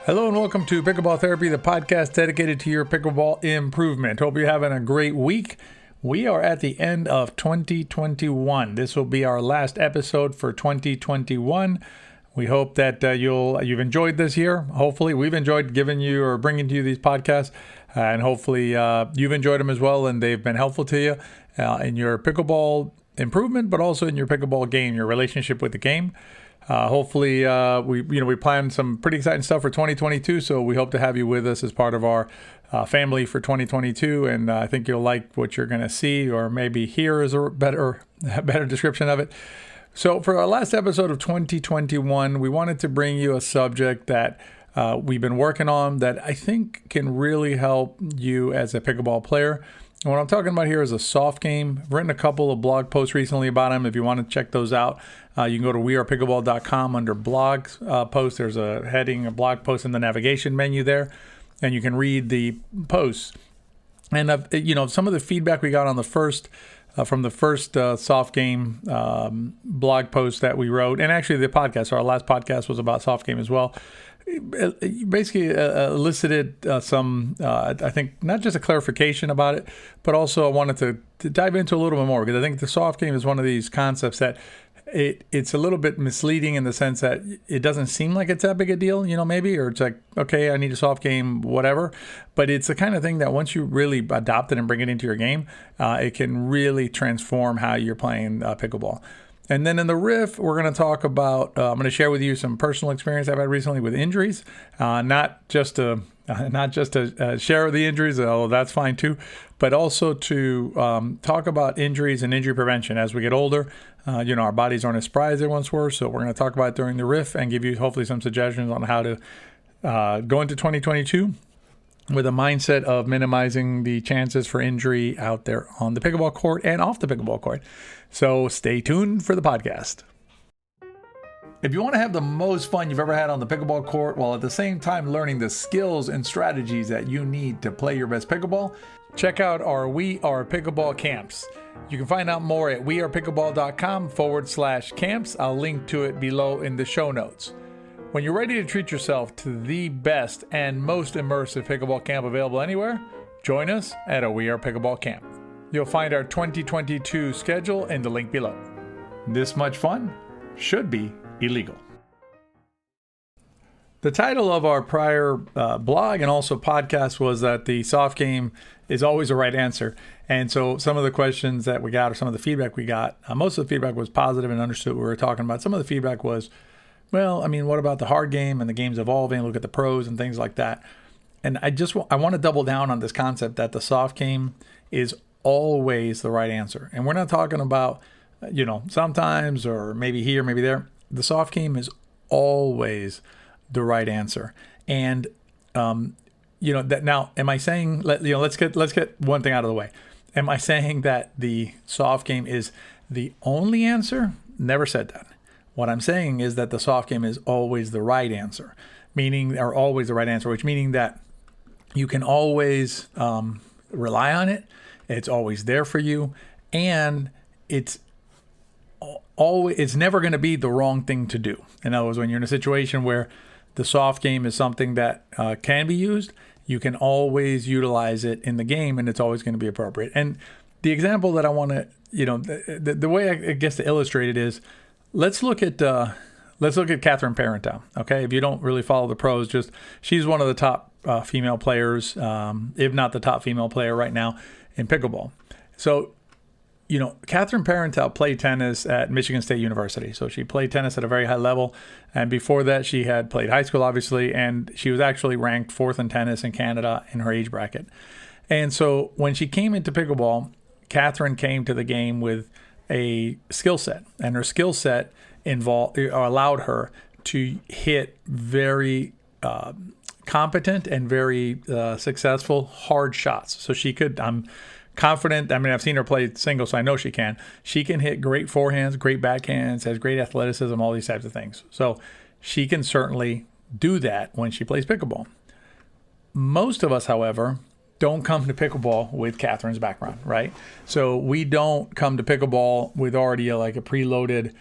Hello and welcome to Pickleball Therapy, the podcast dedicated to your pickleball improvement. Hope you're having a great week. We are at the end of 2021. This will be our last episode for 2021. We hope that you've enjoyed this year. Hopefully, we've enjoyed giving you or bringing to you these podcasts, and hopefully you've enjoyed them as well, and they've been helpful to you in your pickleball improvement, but also in your pickleball game, your relationship with the game. Hopefully, we plan some pretty exciting stuff for 2022, so we hope to have you with us as part of our family for 2022, and I think you'll like what you're going to see, or maybe hear is a better description of it. So for our last episode of 2021, we wanted to bring you a subject that we've been working on that I think can really help you as a pickleball player. And what I'm talking about here is a soft game. I've written a couple of blog posts recently about them. If you want to check those out, you can go to wearepickleball.com under blog posts. There's a heading, a blog post in the navigation menu there, and you can read the posts. And some of the feedback we got on the first from the first soft game blog post that we wrote, and actually the podcast. So our last podcast was about soft game as well. Basically elicited some, I think, not just a clarification about it, but also I wanted to dive into a little bit more, because I think the soft game is one of these concepts that it's a little bit misleading in the sense that it doesn't seem like it's that big a deal, maybe, or it's like, okay, I need a soft game, whatever. But it's the kind of thing that once you really adopt it and bring it into your game, it can really transform how you're playing pickleball. And then in the riff, we're going to talk about, I'm going to share with you some personal experience I've had recently with injuries, not just to share the injuries, although that's fine too, but also to talk about injuries and injury prevention as we get older. Our bodies aren't as spry as they once were, so we're going to talk about it during the riff and give you hopefully some suggestions on how to go into 2022 with a mindset of minimizing the chances for injury out there on the pickleball court and off the pickleball court. So stay tuned for the podcast. If you want to have the most fun you've ever had on the pickleball court while at the same time learning the skills and strategies that you need to play your best pickleball, check out our We Are Pickleball camps. You can find out more at wearepickleball.com/camps. I'll link to it below in the show notes. When you're ready to treat yourself to the best and most immersive pickleball camp available anywhere, join us at a We Are Pickleball camp. You'll find our 2022 schedule in the link below. This much fun should be illegal. The title of our prior blog and also podcast was that the soft game is always the right answer. And so some of the questions that we got, or some of the feedback we got, most of the feedback was positive and understood what we were talking about. Some of the feedback was, well, I mean, what about the hard game and the game's evolving? Look at the pros and things like that. And I want to double down on this concept that the soft game is always the right answer. And we're not talking about, sometimes or maybe here, maybe there. The soft game is always the right answer. And, that now, am I saying, let's get one thing out of the way. Am I saying that the soft game is the only answer? Never said that. What I'm saying is that the soft game is always the right answer, which meaning that you can always rely on it. It's always there for you, and it's never going to be the wrong thing to do. In other words, when you're in a situation where the soft game is something that can be used, you can always utilize it in the game, and it's always going to be appropriate. And the example that I want to, the way I guess to illustrate it is, let's look at Catherine Parenteau. Okay, if you don't really follow the pros, she's one of the top female players, if not the top female player right now in pickleball. So, Catherine Parenteau played tennis at Michigan State University. So she played tennis at a very high level. And before that, she had played high school, obviously, and she was actually ranked 4th in tennis in Canada in her age bracket. And so when she came into pickleball, Catherine came to the game with a skill set, and her skill set allowed her to hit very competent and very successful hard shots. So she could, I'm confident, I've seen her play singles, so I know she can. She can hit great forehands, great backhands, has great athleticism, all these types of things. So she can certainly do that when she plays pickleball. Most of us, however, don't come to pickleball with Catherine's background, right? So we don't come to pickleball with already a preloaded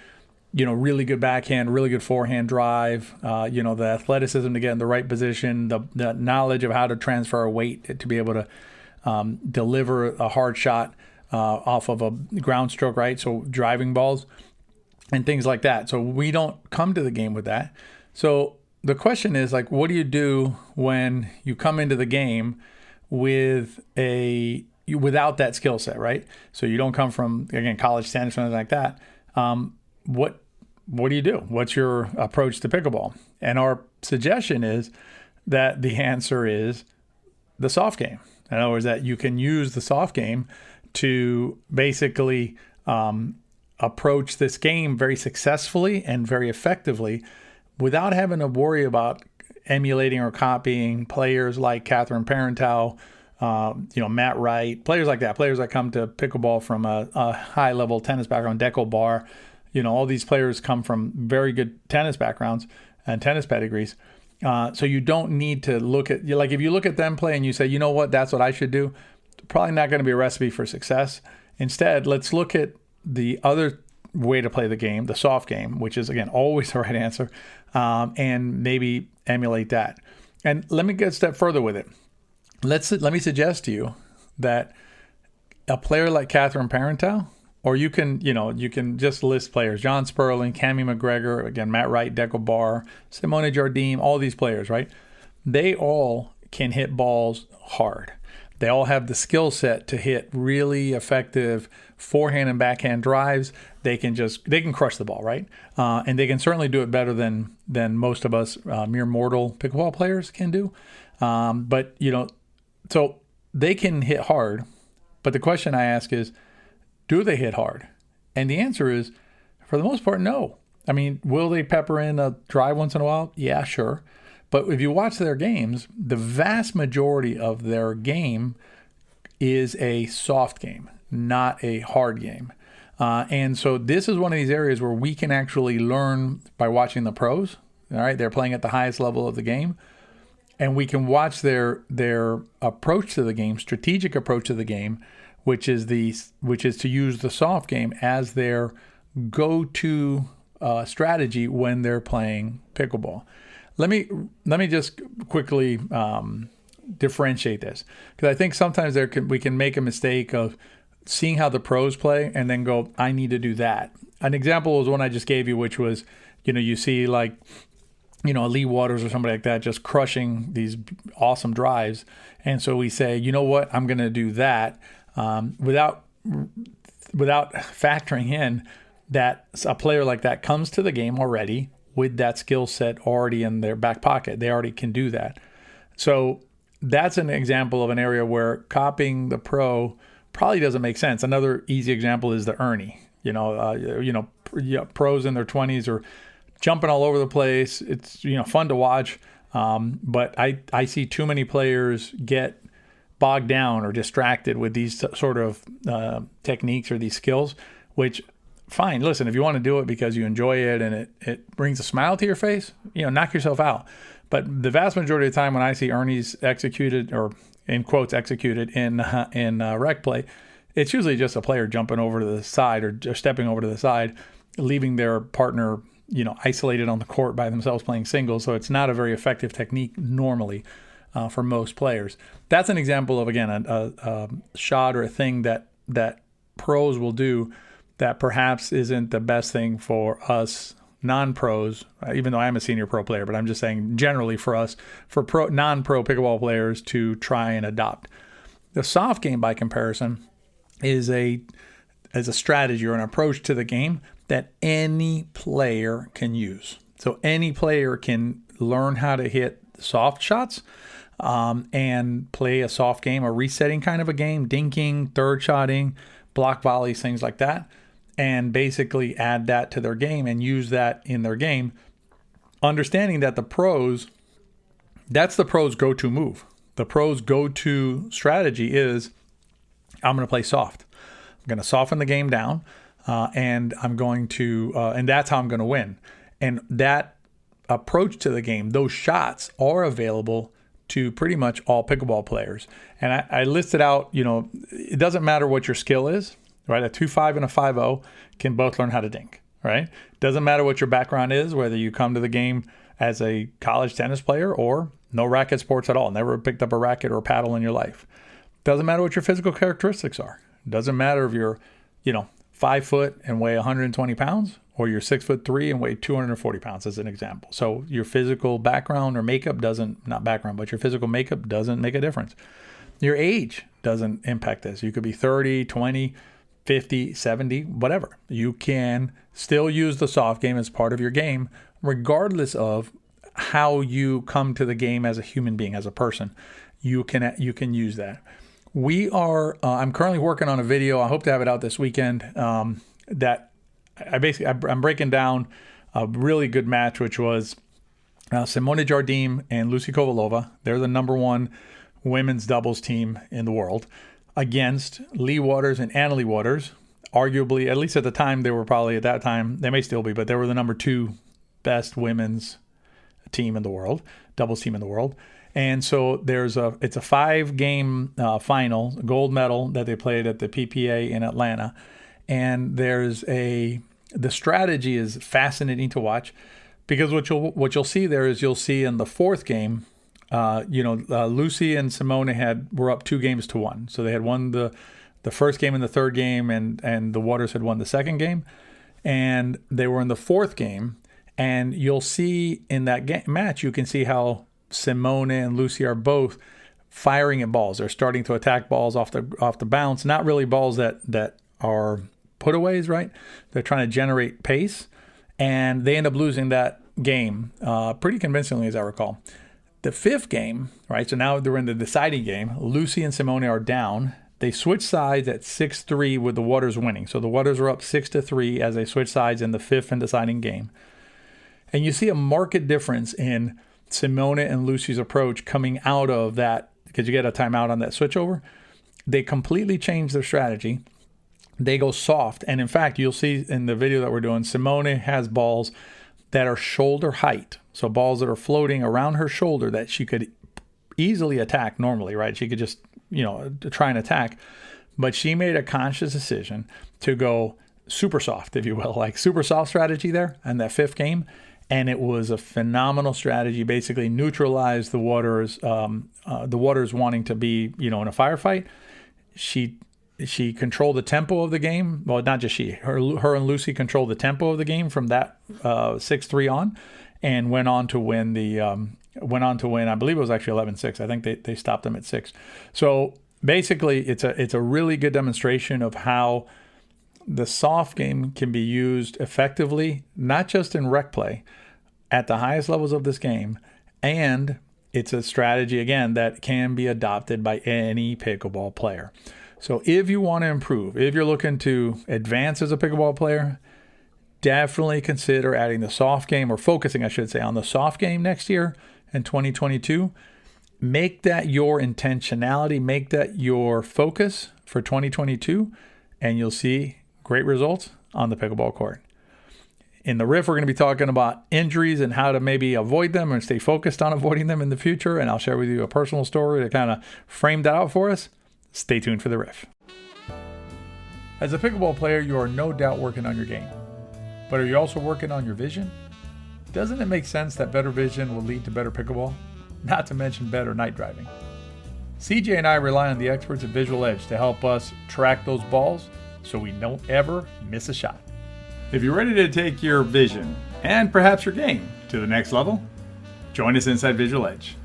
really good backhand, really good forehand drive, the athleticism to get in the right position, the knowledge of how to transfer a weight to be able to deliver a hard shot off of a ground stroke, right? So driving balls and things like that. So we don't come to the game with that. So the question is, like, what do you do when you come into the game without that skill set, right? So you don't come from, again, college tennis or anything like that. What do you do? What's your approach to pickleball? And our suggestion is that the answer is the soft game. In other words, that you can use the soft game to basically approach this game very successfully and very effectively without having to worry about emulating or copying players like Catherine Parenteau, Matt Wright, players like that, players that come to pickleball from a high-level tennis background, Deco Bar. All these players come from very good tennis backgrounds and tennis pedigrees. So you don't need to look at, like, if you look at them play and you say, you know what, that's what I should do, probably not going to be a recipe for success. Instead, let's look at the other way to play the game, the soft game, which is, again, always the right answer, and maybe emulate that. And let me get a step further with it. Let me suggest to you that a player like Catherine Parenteau, or you can just list players, John Sperling, Cammie McGregor, again, Matt Wright, Deco Bar, Simone Jardim, all these players, right? They all can hit balls hard. They all have the skill set to hit really effective forehand and backhand drives. They can crush the ball, right? And they can certainly do it better than most of us mere mortal pickleball players can do. So they can hit hard. But the question I ask is, do they hit hard? And the answer is, for the most part, no. I mean, will they pepper in a drive once in a while? Yeah, sure. But if you watch their games, the vast majority of their game is a soft game, not a hard game. And so this is one of these areas where we can actually learn by watching the pros. All right, they're playing at the highest level of the game. And we can watch their approach to the game, strategic approach to the game, which is to use the soft game as their go-to strategy when they're playing pickleball. Let me just quickly differentiate this, because I think sometimes we can make a mistake of seeing how the pros play and then go, I need to do that. An example was one I just gave you, which was, you see like, Lee Waters or somebody like that just crushing these awesome drives. And so we say, you know what, I'm going to do that without factoring in that a player like that comes to the game already with that skill set already in their back pocket. They already can do that. So that's an example of an area where copying the pro probably doesn't make sense. Another easy example is the Ernie. Pros in their 20s are jumping all over the place. It's fun to watch, but I see too many players get bogged down or distracted with these sort of techniques or these skills, which, fine, listen, if you want to do it because you enjoy it and it brings a smile to your face, knock yourself out. But the vast majority of the time when I see Ernie's executed, or in quotes executed in rec play, it's usually just a player jumping over to the side or stepping over to the side, leaving their partner isolated on the court by themselves playing singles. So it's not a very effective technique normally for most players. That's an example of, again, a shot or a thing that pros will do that perhaps isn't the best thing for us non-pros, even though I'm a senior pro player, but I'm just saying generally for us, for non-pro pickleball players to try and adopt. The soft game, by comparison, is a strategy or an approach to the game that any player can use. So any player can learn how to hit soft shots and play a soft game, a resetting kind of a game, dinking, third shotting, block volleys, things like that, and basically add that to their game and use that in their game, understanding that that's the pros' go-to move. The pros' go-to strategy is, I'm going to play soft. I'm going to soften the game down, and I'm going to, and that's how I'm going to win. And that approach to the game, those shots are available to pretty much all pickleball players. And I listed out, it doesn't matter what your skill is, right? A 2.5 and a 5.0 can both learn how to dink. right? Doesn't matter what your background is, whether you come to the game as a college tennis player or no racket sports at all, never picked up a racket or a paddle in your life. Doesn't matter what your physical characteristics are. Doesn't matter if you're, 5 foot and weigh 120 pounds or you're 6'3" and weigh 240 pounds as an example. So your physical background or makeup not background, but your physical makeup doesn't make a difference. Your age doesn't impact this. You could be 30, 20, 50, 70, whatever. You can still use the soft game as part of your game, regardless of how you come to the game as a human being, as a person. You can use that. I'm currently working on a video. I hope to have it out this weekend. That I'm breaking down a really good match, which was Simone Jardim and Lucy Kovalova. They're the number one women's doubles team in the world against Lee Waters and Anna Lee Waters. Arguably, at least at the time, they were probably at that time, they may still be, but they were the number 2 best women's team in the world, doubles team in the world. And so it's a 5-game final, gold medal that they played at the PPA in Atlanta. And the strategy is fascinating to watch, because what you'll see there is you'll see in the 4th game, Lucy and Simone were up 2-1. So they had won the first game and the 3rd game, and the Waters had won the 2nd game. And they were in the 4th game. And you'll see in that match, you can see how Simone and Lucy are both firing at balls. They're starting to attack balls off the bounce, not really balls that are putaways, right? They're trying to generate pace, and they end up losing that game pretty convincingly, as I recall. The 5th game, right? So now they're in the deciding game. Lucy and Simone are down. They switch sides at 6-3 with the Waters winning. So the Waters are up 6-3 as they switch sides in the 5th and deciding game. And you see a marked difference in Simone and Lucy's approach coming out of that, because you get a timeout on that switchover. They completely change their strategy. They go soft. And in fact, you'll see in the video that we're doing, Simone has balls that are shoulder height. So balls that are floating around her shoulder that she could easily attack normally, right? She could just, try and attack. But she made a conscious decision to go super soft, if you will, like super soft strategy there in that 5th game. And it was a phenomenal strategy, basically neutralized the Waters wanting to be, in a firefight. She controlled the tempo of the game. Well, not just she. Her and Lucy controlled the tempo of the game from that 6-3 on, and went on to win. I believe it was actually 11-6. I think they stopped them at 6. So basically, it's a really good demonstration of how the soft game can be used effectively, not just in rec play, at the highest levels of this game, and it's a strategy, again, that can be adopted by any pickleball player. So if you want to improve, if you're looking to advance as a pickleball player, definitely consider adding the soft game, or focusing, I should say, on the soft game next year in 2022. Make that your intentionality, make that your focus for 2022, and you'll see great results on the pickleball court. In the riff, we're going to be talking about injuries and how to maybe avoid them and stay focused on avoiding them in the future. And I'll share with you a personal story to kind of frame that out for us. Stay tuned for the riff. As a pickleball player, you are no doubt working on your game. But are you also working on your vision? Doesn't it make sense that better vision will lead to better pickleball? Not to mention better night driving. CJ and I rely on the experts at Visual Edge to help us track those balls so we don't ever miss a shot. If you're ready to take your vision and perhaps your game to the next level, join us inside Visual Edge.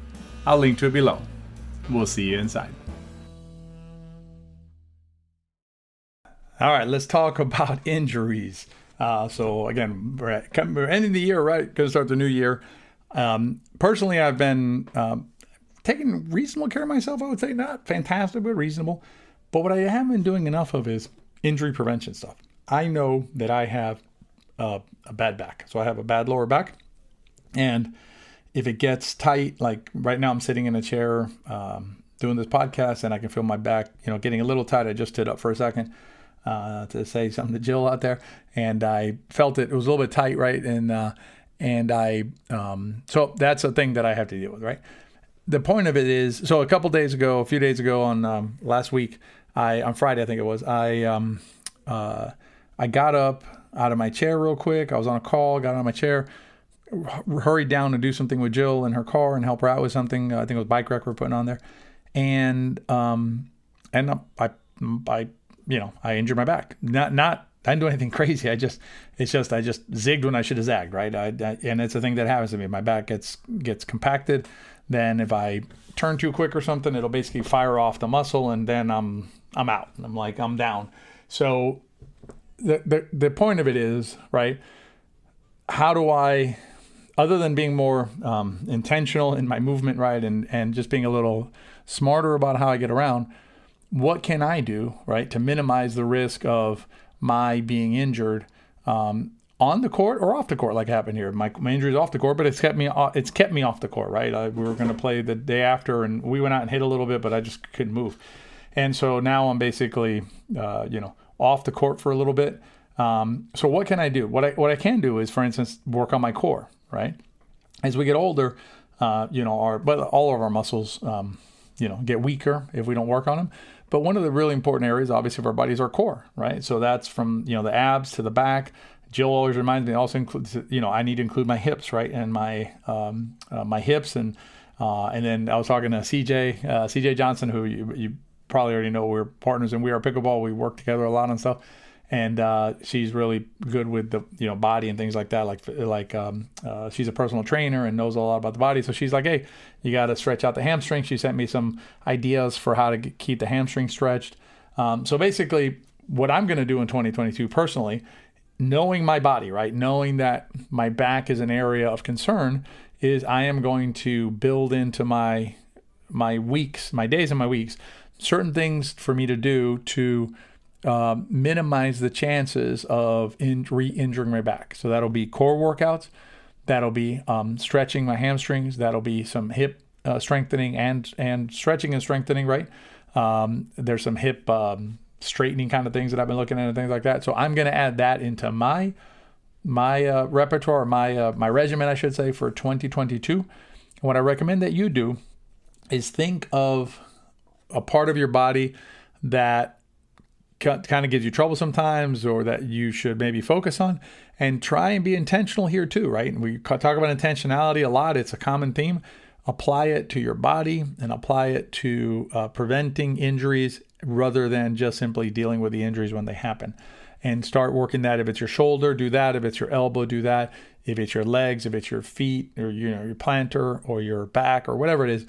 I'll link to it below. We'll see you inside. All right, let's talk about injuries. So again, we're ending the year, right? Going to start the new year. Personally, I've been taking reasonable care of myself. I would say not fantastic, but reasonable. But what I haven't been doing enough of is injury prevention stuff. I know that I have a bad back. So I have a bad lower back. And if it gets tight, like right now I'm sitting in a chair doing this podcast and I can feel my back, getting a little tight. I just stood up for a second to say something to Jill out there. And I felt it was a little bit tight, right? So that's a thing that I have to deal with, right? The point of it is, so a few days ago on last week, on Friday, I think it was, I got up out of my chair real quick. I was on a call, got out of my chair, hurried down to do something with Jill in her car and help her out with something. I think it was bike rec we're putting on there. And I injured my back. I didn't do anything crazy. I just zigged when I should have zagged, right? And it's a thing that happens to me. My back gets compacted. Then if I turn too quick or something, it'll basically fire off the muscle, and then I'm out. I'm down. So the point of it is, right, how do I, other than being more intentional in my movement, right, and just being a little smarter about how I get around, what can I do, right, to minimize the risk of my being injured on the court or off the court, like happened here? My injury is off the court, but it's kept me off the court, right? We were going to play the day after, and we went out and hit a little bit, but I just couldn't move. And so now I'm basically, off the court for a little bit. So what can I do? What I can do is, for instance, work on my core, right? As we get older, all of our muscles, get weaker if we don't work on them. But one of the really important areas, obviously, of our body is our core, right? So that's from, the abs to the back. Jill always reminds me, also includes, I need to include my hips, right? And my hips. And then I was talking to CJ Johnson, who you probably already know. We're partners in We Are Pickleball. We work together a lot on stuff. And she's really good with the body and things like that. She's a personal trainer and knows a lot about the body. So she's like, hey, you got to stretch out the hamstring. She sent me some ideas for how to keep the hamstring stretched. So basically, what I'm going to do in 2022 personally, knowing my body, right, knowing that my back is an area of concern, is I am going to build into my weeks, my days and my weeks, certain things for me to do to minimize the chances of re-injuring my back. So that'll be core workouts. That'll be stretching my hamstrings. That'll be some hip strengthening and stretching and strengthening, right? There's some hip straightening kind of things that I've been looking at and things like that. So I'm going to add that into my repertoire, my regimen, I should say, for 2022. And what I recommend that you do is think of a part of your body that kind of gives you trouble sometimes, or that you should maybe focus on, and try and be intentional here too, right? And we talk about intentionality a lot. It's a common theme. Apply it to your body and apply it to preventing injuries rather than just simply dealing with the injuries when they happen. And start working that. If it's your shoulder, do that. If it's your elbow, do that. If it's your legs, if it's your feet, or your plantar or your back or whatever it is,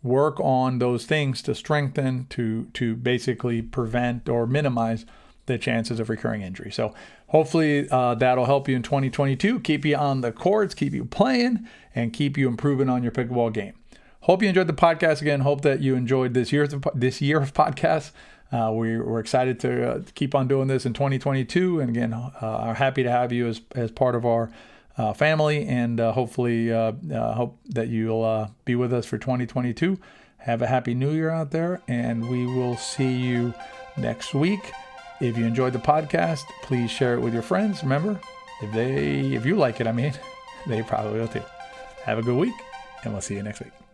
work on those things to strengthen, to basically prevent or minimize the chances of recurring injury. So hopefully that'll help you in 2022, keep you on the courts, keep you playing, and keep you improving on your pickleball game. Hope you enjoyed the podcast. Again, hope that you enjoyed this year of podcasts. We're excited to keep on doing this in 2022. And again, are happy to have you as part of our family, and hopefully hope that you'll be with us for 2022. Have a happy new year out there, and we will see you next week. If you enjoyed the podcast, please share it with your friends. Remember, if you like it, they probably will too. Have a good week, and we'll see you next week.